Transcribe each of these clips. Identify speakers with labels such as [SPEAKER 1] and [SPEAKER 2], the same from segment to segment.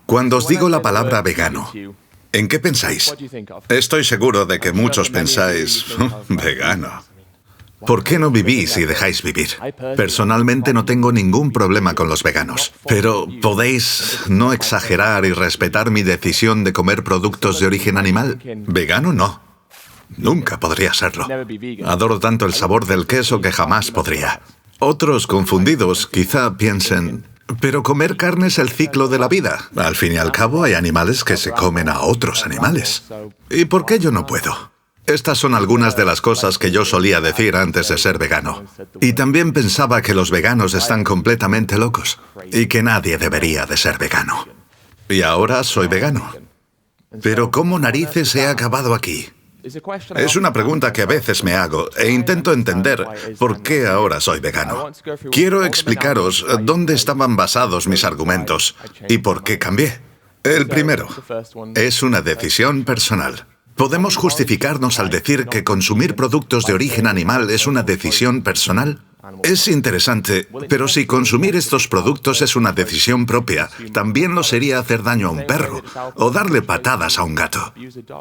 [SPEAKER 1] Cuando os digo la palabra vegano, ¿en qué pensáis? Estoy seguro de que muchos pensáis, vegano. ¿Por qué no vivís y dejáis vivir? Personalmente no tengo ningún problema con los veganos, pero ¿podéis no exagerar y respetar mi decisión de comer productos de origen animal? Vegano no. Nunca podría serlo. Adoro tanto el sabor del queso que jamás podría. Otros confundidos quizá piensen, pero comer carne es el ciclo de la vida. Al fin y al cabo hay animales que se comen a otros animales. ¿Y por qué yo no puedo? Estas son algunas de las cosas que yo solía decir antes de ser vegano. Y también pensaba que los veganos están completamente locos y que nadie debería de ser vegano. Y ahora soy vegano. Pero ¿cómo narices he acabado aquí? Es una pregunta que a veces me hago e intento entender por qué ahora soy vegano. Quiero explicaros dónde estaban basados mis argumentos y por qué cambié. El primero es una decisión personal. ¿Podemos justificarnos al decir que consumir productos de origen animal es una decisión personal? Es interesante, pero si consumir estos productos es una decisión propia, también lo sería hacer daño a un perro o darle patadas a un gato.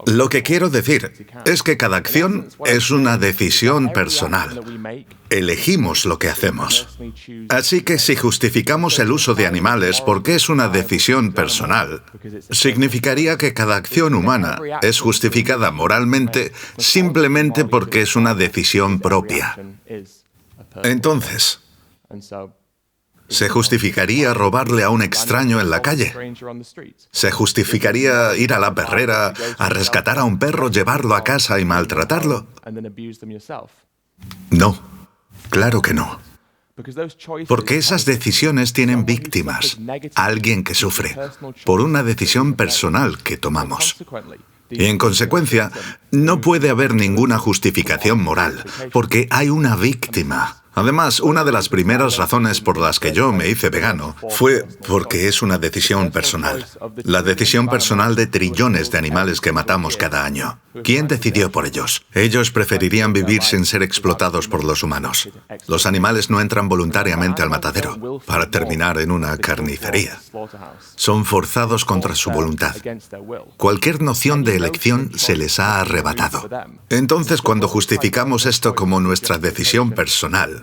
[SPEAKER 1] Lo que quiero decir es que cada acción es una decisión personal. Elegimos lo que hacemos. Así que si justificamos el uso de animales porque es una decisión personal, significaría que cada acción humana es justificada moralmente simplemente porque es una decisión propia. Entonces, ¿se justificaría robarle a un extraño en la calle? ¿Se justificaría ir a la perrera a rescatar a un perro, llevarlo a casa y maltratarlo? No, claro que no. Porque esas decisiones tienen víctimas, alguien que sufre, por una decisión personal que tomamos. Y en consecuencia, no puede haber ninguna justificación moral, porque hay una víctima. Además, una de las primeras razones por las que yo me hice vegano fue porque es una decisión personal. La decisión personal de trillones de animales que matamos cada año. ¿Quién decidió por ellos? Ellos preferirían vivir sin ser explotados por los humanos. Los animales no entran voluntariamente al matadero para terminar en una carnicería. Son forzados contra su voluntad. Cualquier noción de elección se les ha arrebatado. Entonces, cuando justificamos esto como nuestra decisión personal,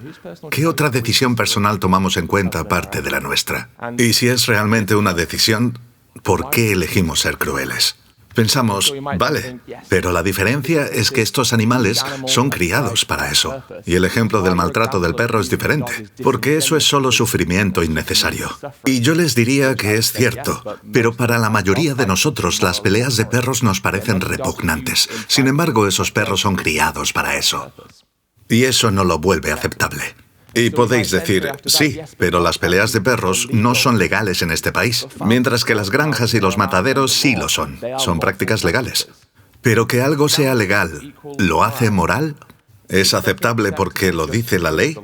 [SPEAKER 1] ¿qué otra decisión personal tomamos en cuenta aparte de la nuestra? Y si es realmente una decisión, ¿por qué elegimos ser crueles? Pensamos, vale, pero la diferencia es que estos animales son criados para eso. Y el ejemplo del maltrato del perro es diferente, porque eso es solo sufrimiento innecesario. Y yo les diría que es cierto, pero para la mayoría de nosotros las peleas de perros nos parecen repugnantes. Sin embargo, esos perros son criados para eso. Y eso no lo vuelve aceptable. Y podéis decir, sí, pero las peleas de perros no son legales en este país, mientras que las granjas y los mataderos sí lo son. Son prácticas legales. Pero que algo sea legal, ¿lo hace moral? ¿Es aceptable porque lo dice la ley?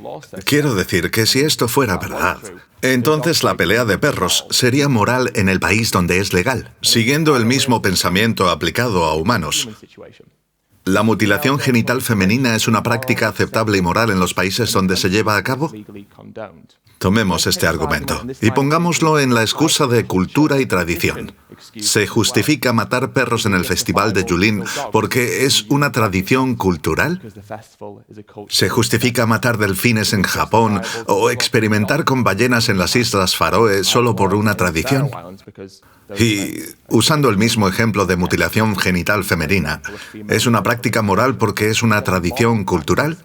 [SPEAKER 1] Quiero decir que si esto fuera verdad, entonces la pelea de perros sería moral en el país donde es legal, siguiendo el mismo pensamiento aplicado a humanos. ¿La mutilación genital femenina es una práctica aceptable y moral en los países donde se lleva a cabo? Tomemos este argumento y pongámoslo en la excusa de cultura y tradición. ¿Se justifica matar perros en el Festival de Yulin porque es una tradición cultural? ¿Se justifica matar delfines en Japón o experimentar con ballenas en las Islas Faroe solo por una tradición? Y, usando el mismo ejemplo de mutilación genital femenina, ¿es una práctica moral porque es una tradición cultural?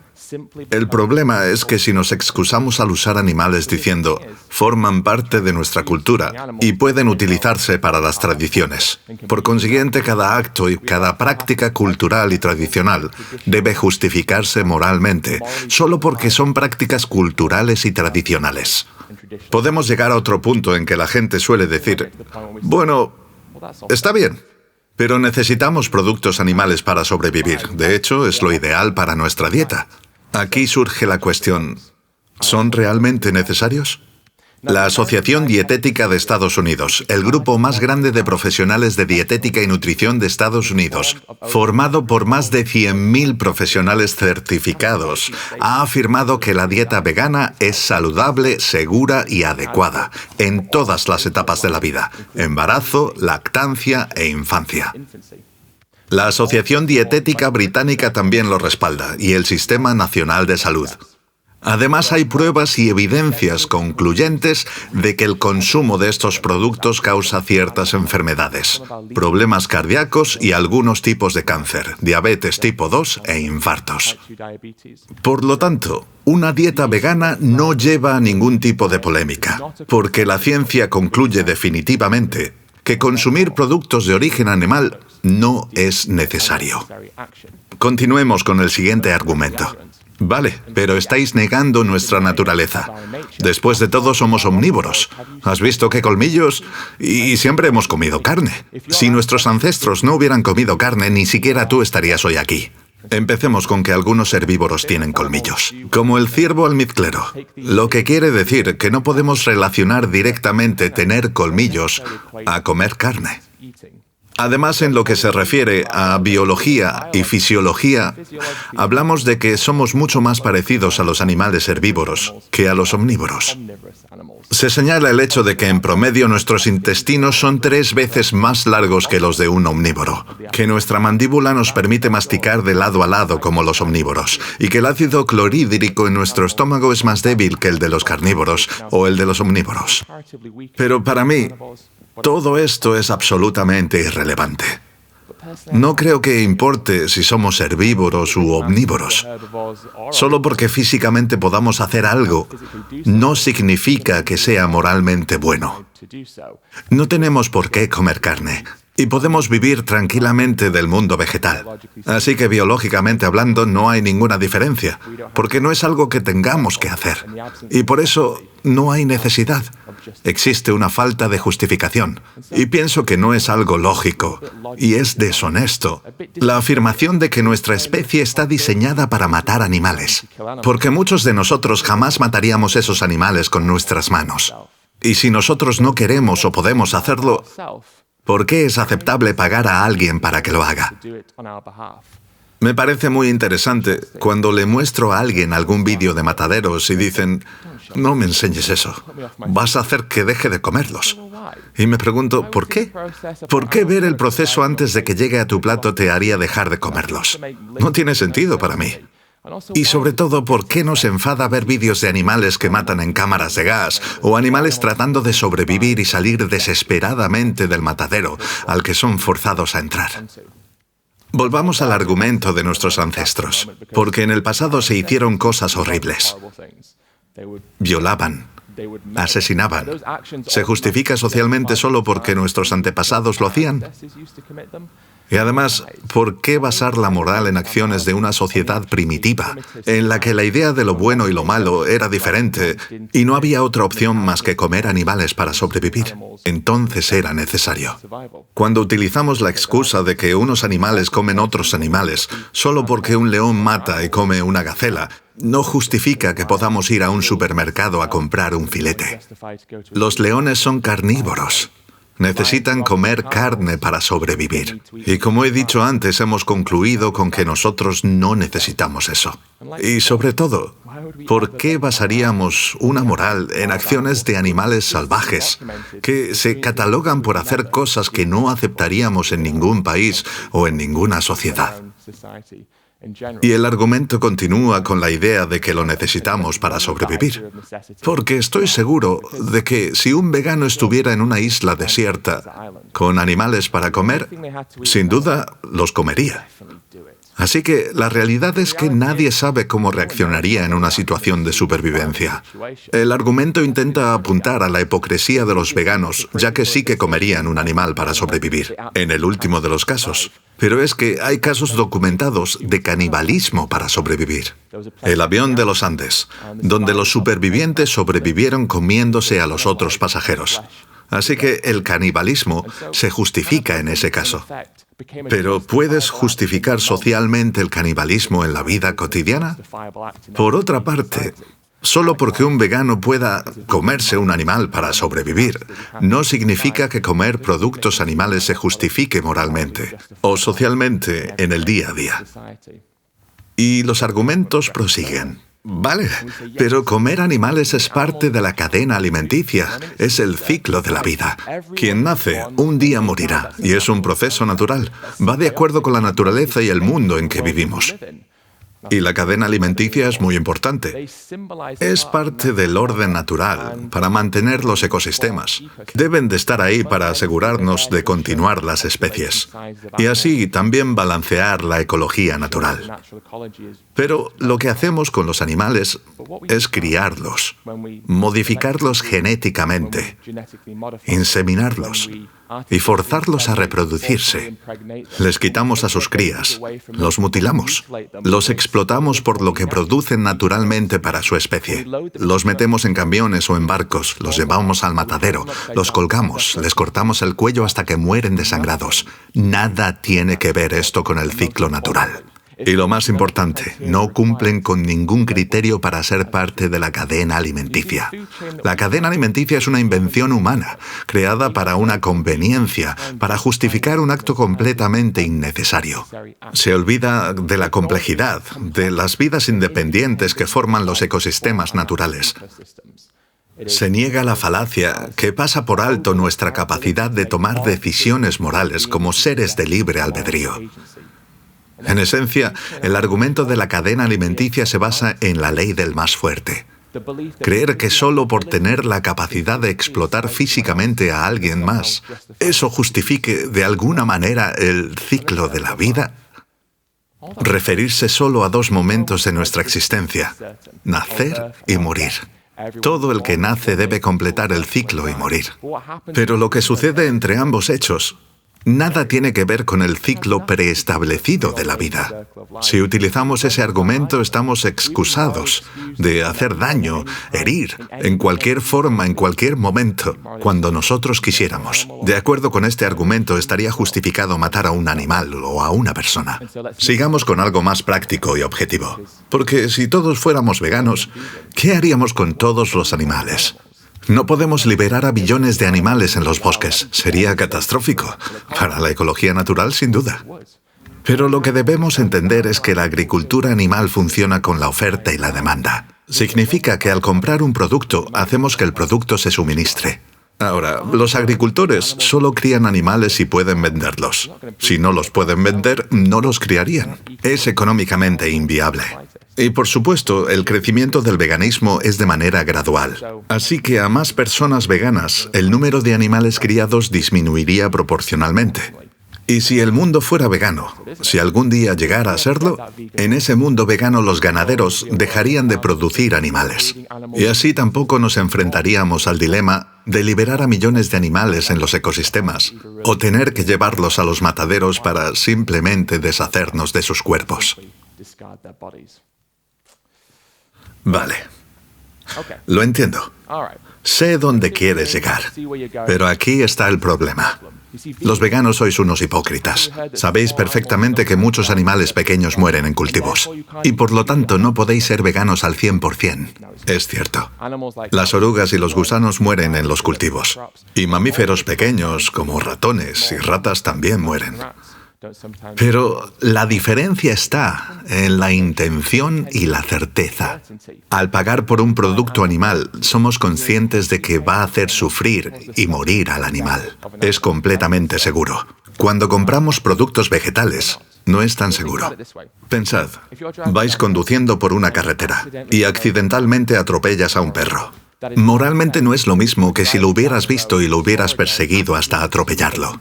[SPEAKER 1] El problema es que si nos excusamos al usar animales diciendo forman parte de nuestra cultura y pueden utilizarse para las tradiciones. Por consiguiente, cada acto y cada práctica cultural y tradicional debe justificarse moralmente, solo porque son prácticas culturales y tradicionales. Podemos llegar a otro punto en que la gente suele decir, bueno, está bien, pero necesitamos productos animales para sobrevivir. De hecho, es lo ideal para nuestra dieta. Aquí surge la cuestión, ¿son realmente necesarios? La Asociación Dietética de Estados Unidos, el grupo más grande de profesionales de dietética y nutrición de Estados Unidos, formado por más de 100.000 profesionales certificados, ha afirmado que la dieta vegana es saludable, segura y adecuada en todas las etapas de la vida: embarazo, lactancia e infancia. La Asociación Dietética Británica también lo respalda, y el Sistema Nacional de Salud. Además, hay pruebas y evidencias concluyentes de que el consumo de estos productos causa ciertas enfermedades, problemas cardíacos y algunos tipos de cáncer, diabetes tipo 2 e infartos. Por lo tanto, una dieta vegana no lleva a ningún tipo de polémica, porque la ciencia concluye definitivamente que consumir productos de origen animal no es necesario. Continuemos con el siguiente argumento. Vale, pero estáis negando nuestra naturaleza. Después de todo, somos omnívoros. ¿Has visto qué colmillos? Y siempre hemos comido carne. Si nuestros ancestros no hubieran comido carne, ni siquiera tú estarías hoy aquí. Empecemos con que algunos herbívoros tienen colmillos, como el ciervo almizclero, lo que quiere decir que no podemos relacionar directamente tener colmillos a comer carne. Además, en lo que se refiere a biología y fisiología, hablamos de que somos mucho más parecidos a los animales herbívoros que a los omnívoros. Se señala el hecho de que en promedio nuestros intestinos son 3 veces más largos que los de un omnívoro, que nuestra mandíbula nos permite masticar de lado a lado como los omnívoros, y que el ácido clorhídrico en nuestro estómago es más débil que el de los carnívoros o el de los omnívoros. Pero para mí, todo esto es absolutamente irrelevante. No creo que importe si somos herbívoros u omnívoros. Solo porque físicamente podamos hacer algo, no significa que sea moralmente bueno. No tenemos por qué comer carne, y podemos vivir tranquilamente del mundo vegetal. Así que biológicamente hablando no hay ninguna diferencia, porque no es algo que tengamos que hacer. Y por eso no hay necesidad. Existe una falta de justificación. Y pienso que no es algo lógico, y es deshonesto, la afirmación de que nuestra especie está diseñada para matar animales. Porque muchos de nosotros jamás mataríamos esos animales con nuestras manos. Y si nosotros no queremos o podemos hacerlo, ¿por qué es aceptable pagar a alguien para que lo haga? Me parece muy interesante cuando le muestro a alguien algún vídeo de mataderos y dicen, no me enseñes eso, vas a hacer que deje de comerlos. Y me pregunto, ¿por qué? ¿Por qué ver el proceso antes de que llegue a tu plato te haría dejar de comerlos? No tiene sentido para mí. Y sobre todo, ¿por qué nos enfada ver vídeos de animales que matan en cámaras de gas o animales tratando de sobrevivir y salir desesperadamente del matadero al que son forzados a entrar? Volvamos al argumento de nuestros ancestros, porque en el pasado se hicieron cosas horribles. Violaban, asesinaban. ¿Se justifica socialmente solo porque nuestros antepasados lo hacían? Y además, ¿por qué basar la moral en acciones de una sociedad primitiva, en la que la idea de lo bueno y lo malo era diferente y no había otra opción más que comer animales para sobrevivir? Entonces era necesario. Cuando utilizamos la excusa de que unos animales comen otros animales solo porque un león mata y come una gacela, no justifica que podamos ir a un supermercado a comprar un filete. Los leones son carnívoros. Necesitan comer carne para sobrevivir. Y como he dicho antes, hemos concluido con que nosotros no necesitamos eso. Y sobre todo, ¿por qué basaríamos una moral en acciones de animales salvajes que se catalogan por hacer cosas que no aceptaríamos en ningún país o en ninguna sociedad? Y el argumento continúa con la idea de que lo necesitamos para sobrevivir. Porque estoy seguro de que si un vegano estuviera en una isla desierta con animales para comer, sin duda los comería. Así que la realidad es que nadie sabe cómo reaccionaría en una situación de supervivencia. El argumento intenta apuntar a la hipocresía de los veganos, ya que sí que comerían un animal para sobrevivir, en el último de los casos. Pero es que hay casos documentados de canibalismo para sobrevivir. El avión de los Andes, donde los supervivientes sobrevivieron comiéndose a los otros pasajeros. Así que el canibalismo se justifica en ese caso. Pero ¿puedes justificar socialmente el canibalismo en la vida cotidiana? Por otra parte, Solo porque un vegano pueda comerse un animal para sobrevivir, no significa que comer productos animales se justifique moralmente o socialmente en el día a día. Y los argumentos prosiguen. Vale, pero comer animales es parte de la cadena alimenticia, es el ciclo de la vida. Quien nace, un día morirá, y es un proceso natural. Va de acuerdo con la naturaleza y el mundo en que vivimos. Y la cadena alimenticia es muy importante. Es parte del orden natural para mantener los ecosistemas. Deben de estar ahí para asegurarnos de continuar las especies. Y así también balancear la ecología natural. Pero lo que hacemos con los animales es criarlos, modificarlos genéticamente, inseminarlos y forzarlos a reproducirse. Les quitamos a sus crías, los mutilamos, los explotamos por lo que producen naturalmente para su especie. Los metemos en camiones o en barcos, los llevamos al matadero, los colgamos, les cortamos el cuello hasta que mueren desangrados. Nada tiene que ver esto con el ciclo natural. Y lo más importante, no cumplen con ningún criterio para ser parte de la cadena alimenticia. La cadena alimenticia es una invención humana, creada para una conveniencia, para justificar un acto completamente innecesario. Se olvida de la complejidad, de las vidas independientes que forman los ecosistemas naturales. Se niega la falacia que pasa por alto nuestra capacidad de tomar decisiones morales como seres de libre albedrío. En esencia, el argumento de la cadena alimenticia se basa en la ley del más fuerte. Creer que solo por tener la capacidad de explotar físicamente a alguien más, eso justifique de alguna manera el ciclo de la vida. Referirse solo a dos momentos de nuestra existencia, nacer y morir. Todo el que nace debe completar el ciclo y morir. Pero lo que sucede entre ambos hechos nada tiene que ver con el ciclo preestablecido de la vida. Si utilizamos ese argumento, estamos excusados de hacer daño, herir, en cualquier forma, en cualquier momento, cuando nosotros quisiéramos. De acuerdo con este argumento, estaría justificado matar a un animal o a una persona. Sigamos con algo más práctico y objetivo. Porque si todos fuéramos veganos, ¿qué haríamos con todos los animales? No podemos liberar a billones de animales en los bosques. Sería catastrófico. Para la ecología natural, sin duda. Pero lo que debemos entender es que la agricultura animal funciona con la oferta y la demanda. Significa que al comprar un producto, hacemos que el producto se suministre. Ahora, los agricultores solo crían animales si pueden venderlos. Si no los pueden vender, no los criarían. Es económicamente inviable. Y por supuesto, el crecimiento del veganismo es de manera gradual. Así que a más personas veganas, el número de animales criados disminuiría proporcionalmente. Y si el mundo fuera vegano, si algún día llegara a serlo, en ese mundo vegano los ganaderos dejarían de producir animales. Y así tampoco nos enfrentaríamos al dilema de liberar a millones de animales en los ecosistemas o tener que llevarlos a los mataderos para simplemente deshacernos de sus cuerpos. Vale. Lo entiendo. Sé dónde quieres llegar. Pero aquí está el problema. Los veganos sois unos hipócritas. Sabéis perfectamente que muchos animales pequeños mueren en cultivos. Y por lo tanto no podéis ser veganos al 100%. Es cierto. Las orugas y los gusanos mueren en los cultivos. Y mamíferos pequeños, como ratones y ratas, también mueren. Pero la diferencia está en la intención y la certeza. Al pagar por un producto animal, somos conscientes de que va a hacer sufrir y morir al animal. Es completamente seguro. Cuando compramos productos vegetales, no es tan seguro. Pensad, vais conduciendo por una carretera y accidentalmente atropellas a un perro. Moralmente no es lo mismo que si lo hubieras visto y lo hubieras perseguido hasta atropellarlo.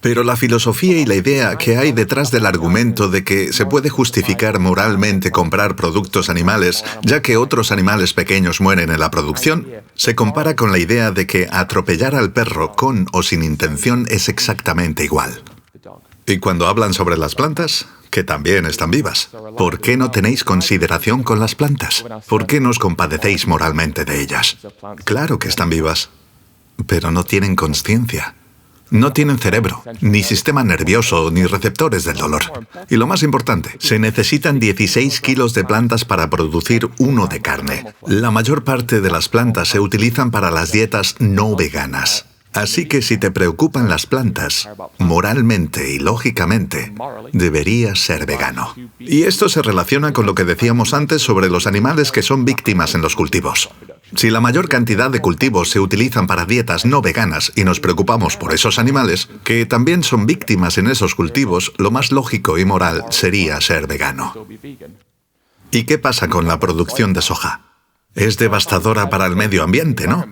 [SPEAKER 1] Pero la filosofía y la idea que hay detrás del argumento de que se puede justificar moralmente comprar productos animales, ya que otros animales pequeños mueren en la producción, se compara con la idea de que atropellar al perro con o sin intención es exactamente igual. Y cuando hablan sobre las plantas, que también están vivas, ¿por qué no tenéis consideración con las plantas? ¿Por qué no os compadecéis moralmente de ellas? Claro que están vivas, pero no tienen conciencia. No tienen cerebro, ni sistema nervioso, ni receptores del dolor. Y lo más importante, se necesitan 16 kilos de plantas para producir 1 de carne. La mayor parte de las plantas se utilizan para las dietas no veganas. Así que si te preocupan las plantas, moralmente y lógicamente, deberías ser vegano. Y esto se relaciona con lo que decíamos antes sobre los animales que son víctimas en los cultivos. Si la mayor cantidad de cultivos se utilizan para dietas no veganas y nos preocupamos por esos animales, que también son víctimas en esos cultivos, lo más lógico y moral sería ser vegano. ¿Y qué pasa con la producción de soja? Es devastadora para el medio ambiente, ¿no?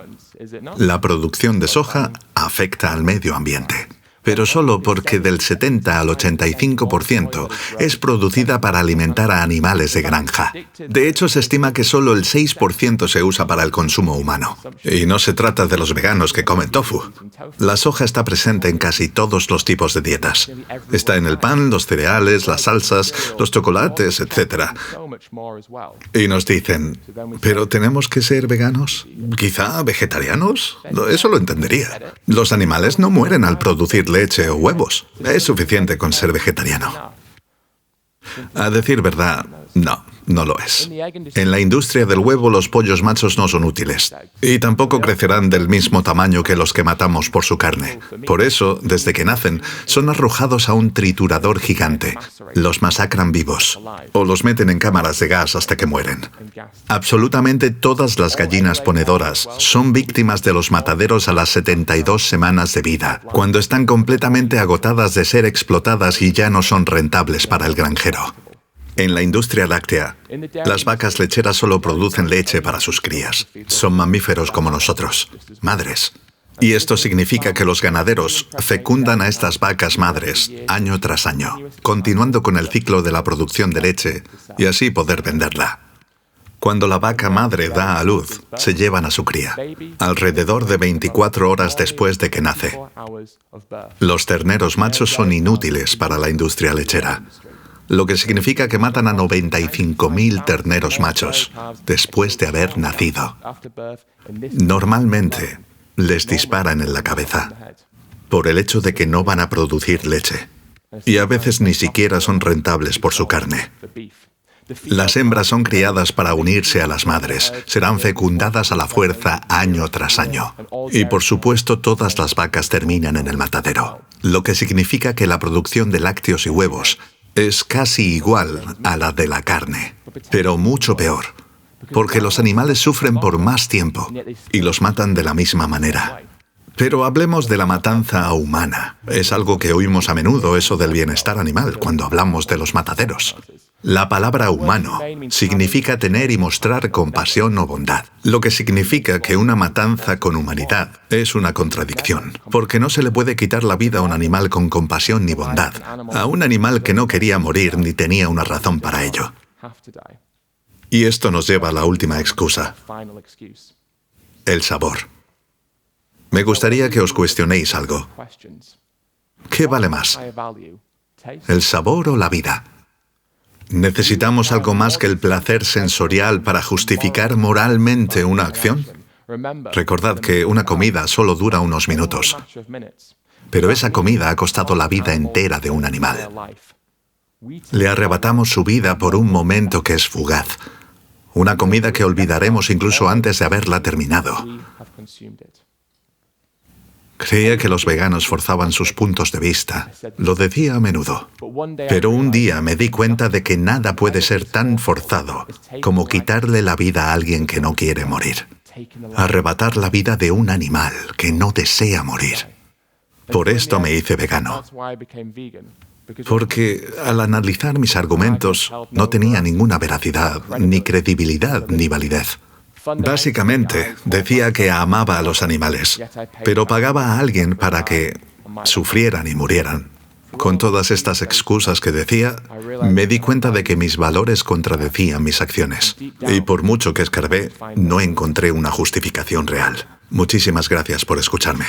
[SPEAKER 1] La producción de soja afecta al medio ambiente, pero solo porque del 70 al 85% es producida para alimentar a animales de granja. De hecho, se estima que solo el 6% se usa para el consumo humano. Y no se trata de los veganos que comen tofu. La soja está presente en casi todos los tipos de dietas. Está en el pan, los cereales, las salsas, los chocolates, etc. Y nos dicen, ¿pero tenemos que ser veganos? ¿Quizá vegetarianos? Eso lo entendería. Los animales no mueren al producir leche o huevos. Es suficiente con ser vegetariano. A decir verdad, no lo es. En la industria del huevo, los pollos machos no son útiles. Y tampoco crecerán del mismo tamaño que los que matamos por su carne. Por eso, desde que nacen, son arrojados a un triturador gigante. Los masacran vivos. O los meten en cámaras de gas hasta que mueren. Absolutamente todas las gallinas ponedoras son víctimas de los mataderos a las 72 semanas de vida, cuando están completamente agotadas de ser explotadas y ya no son rentables para el granjero. En la industria láctea, las vacas lecheras solo producen leche para sus crías. Son mamíferos como nosotros, madres. Y esto significa que los ganaderos fecundan a estas vacas madres año tras año, continuando con el ciclo de la producción de leche y así poder venderla. Cuando la vaca madre da a luz, se llevan a su cría, alrededor de 24 horas después de que nace. Los terneros machos son inútiles para la industria lechera, lo que significa que matan a 95.000 terneros machos después de haber nacido. Normalmente les disparan en la cabeza por el hecho de que no van a producir leche y a veces ni siquiera son rentables por su carne. Las hembras son criadas para unirse a las madres, serán fecundadas a la fuerza año tras año. Y por supuesto todas las vacas terminan en el matadero, lo que significa que la producción de lácteos y huevos es casi igual a la de la carne, pero mucho peor, porque los animales sufren por más tiempo y los matan de la misma manera. Pero hablemos de la matanza humana. Es algo que oímos a menudo, eso del bienestar animal, cuando hablamos de los mataderos. La palabra humano significa tener y mostrar compasión o bondad, lo que significa que una matanza con humanidad es una contradicción, porque no se le puede quitar la vida a un animal con compasión ni bondad, a un animal que no quería morir ni tenía una razón para ello. Y esto nos lleva a la última excusa, el sabor. Me gustaría que os cuestionéis algo. ¿Qué vale más? ¿El sabor o la vida? ¿Necesitamos algo más que el placer sensorial para justificar moralmente una acción? Recordad que una comida solo dura unos minutos, pero esa comida ha costado la vida entera de un animal. Le arrebatamos su vida por un momento que es fugaz, una comida que olvidaremos incluso antes de haberla terminado. Creía que los veganos forzaban sus puntos de vista. Lo decía a menudo. Pero un día me di cuenta de que nada puede ser tan forzado como quitarle la vida a alguien que no quiere morir. Arrebatar la vida de un animal que no desea morir. Por esto me hice vegano. Porque al analizar mis argumentos no tenía ninguna veracidad, ni credibilidad, ni validez. Básicamente, decía que amaba a los animales, pero pagaba a alguien para que sufrieran y murieran. Con todas estas excusas que decía, me di cuenta de que mis valores contradecían mis acciones. Y por mucho que escarbé, no encontré una justificación real. Muchísimas gracias por escucharme.